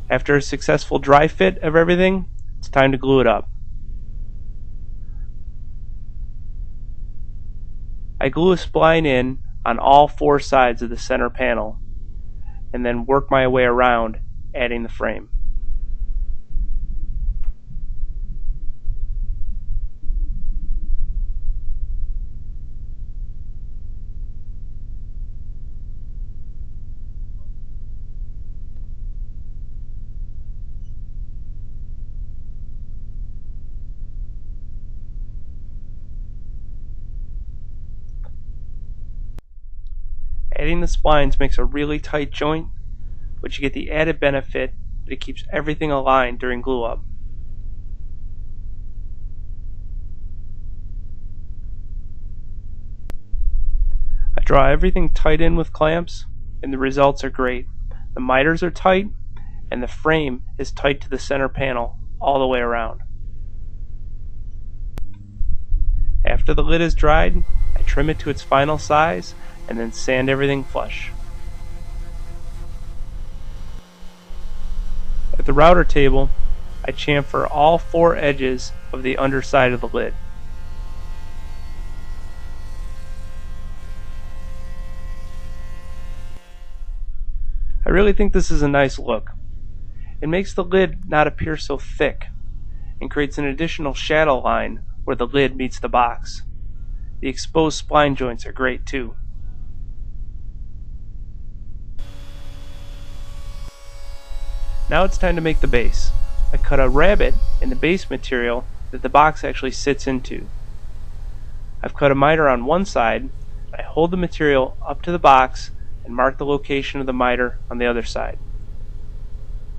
After a successful dry fit of everything, it's time to glue it up. I glue a spline in on all four sides of the center panel and then work my way around, adding the frame. Adding the splines makes a really tight joint, but you get the added benefit that it keeps everything aligned during glue up. I draw everything tight in with clamps, and the results are great. The miters are tight, and the frame is tight to the center panel all the way around. After the lid is dried, I trim it to its final size and then sand everything flush. At the router table, I chamfer all four edges of the underside of the lid. I really think this is a nice look. It makes the lid not appear so thick and creates an additional shadow line where the lid meets the box. The exposed spline joints are great too. Now it's time to make the base. I cut a rabbet in the base material that the box actually sits into. I've cut a miter on one side. I hold the material up to the box and mark the location of the miter on the other side.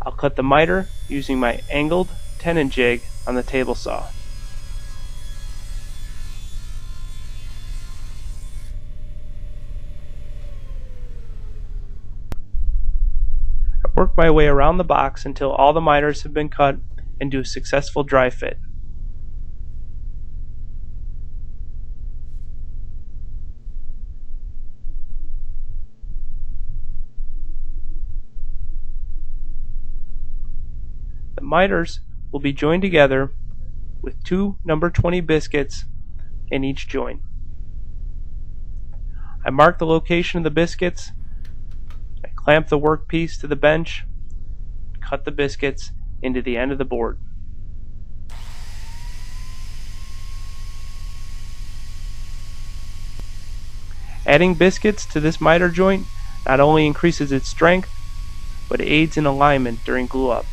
I'll cut the miter using my angled tenon jig on the table saw. Work my way around the box until all the miters have been cut and do a successful dry fit. The miters will be joined together with two number 20 biscuits in each joint. I mark the location of the biscuits. Clamp the workpiece to the bench, cut the biscuits into the end of the board. Adding biscuits to this miter joint not only increases its strength, but aids in alignment during glue up.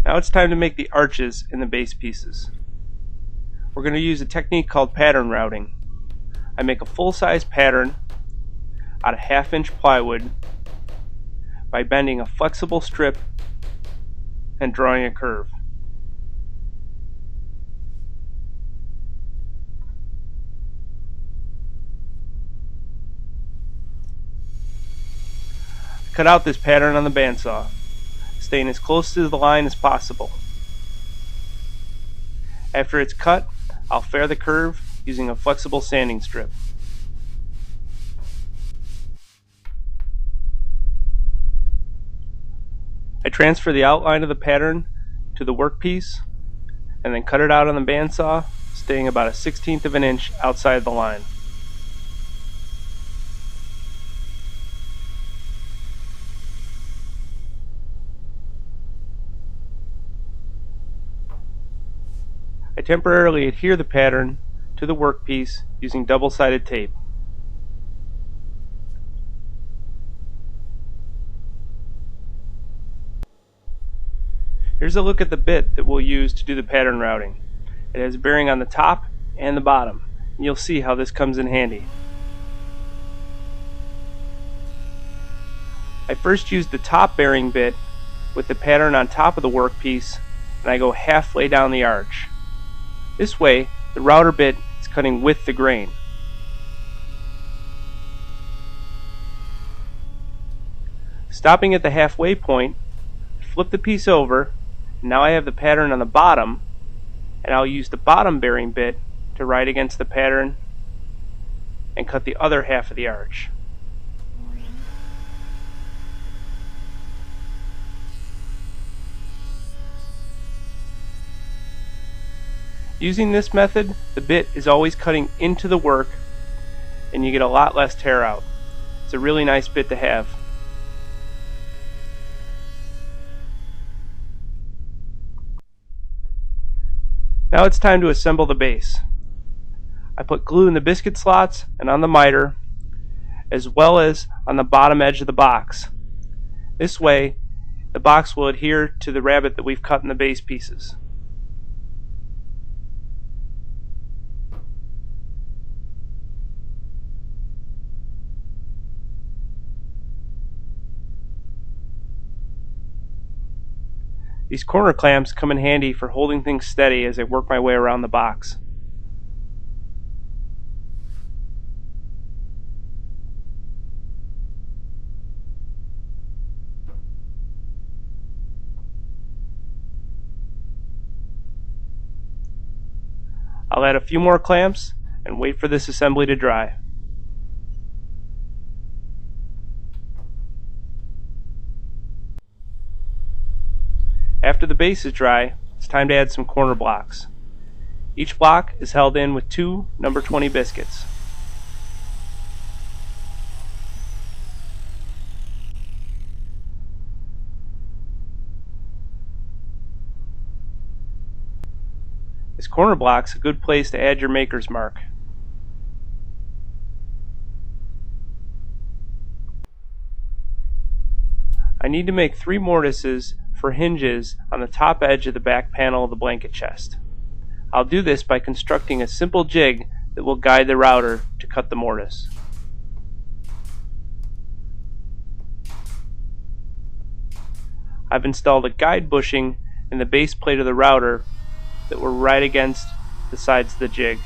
Now it's time to make the arches in the base pieces. We're going to use a technique called pattern routing. I make a full-size pattern out of 1/2-inch plywood by bending a flexible strip and drawing a curve. Cut out this pattern on the bandsaw, staying as close to the line as possible. After it's cut, I'll fair the curve using a flexible sanding strip. I transfer the outline of the pattern to the workpiece and then cut it out on the bandsaw, staying about a 1/16 of an inch outside the line. I temporarily adhere the pattern to the workpiece using double-sided tape. Here's a look at the bit that we'll use to do the pattern routing. It has a bearing on the top and the bottom, and you'll see how this comes in handy. I first use the top bearing bit with the pattern on top of the workpiece, and I go halfway down the arch. This way, the router bit is cutting with the grain. Stopping at the halfway point, flip the piece over, and now I have the pattern on the bottom, and I'll use the bottom bearing bit to ride against the pattern and cut the other half of the arch. Using this method, the bit is always cutting into the work and you get a lot less tear out. It's a really nice bit to have. Now it's time to assemble the base. I put glue in the biscuit slots and on the miter, as well as on the bottom edge of the box. This way, the box will adhere to the rabbet that we've cut in the base pieces. These corner clamps come in handy for holding things steady as I work my way around the box. I'll add a few more clamps and wait for this assembly to dry. After the base is dry, it's time to add some corner blocks. Each block is held in with 2 number 20 biscuits. This corner block is a good place to add your maker's mark. I need to make 3 mortises for hinges on the top edge of the back panel of the blanket chest. I'll do this by constructing a simple jig that will guide the router to cut the mortise. I've installed a guide bushing in the base plate of the router that will right against the sides of the jig.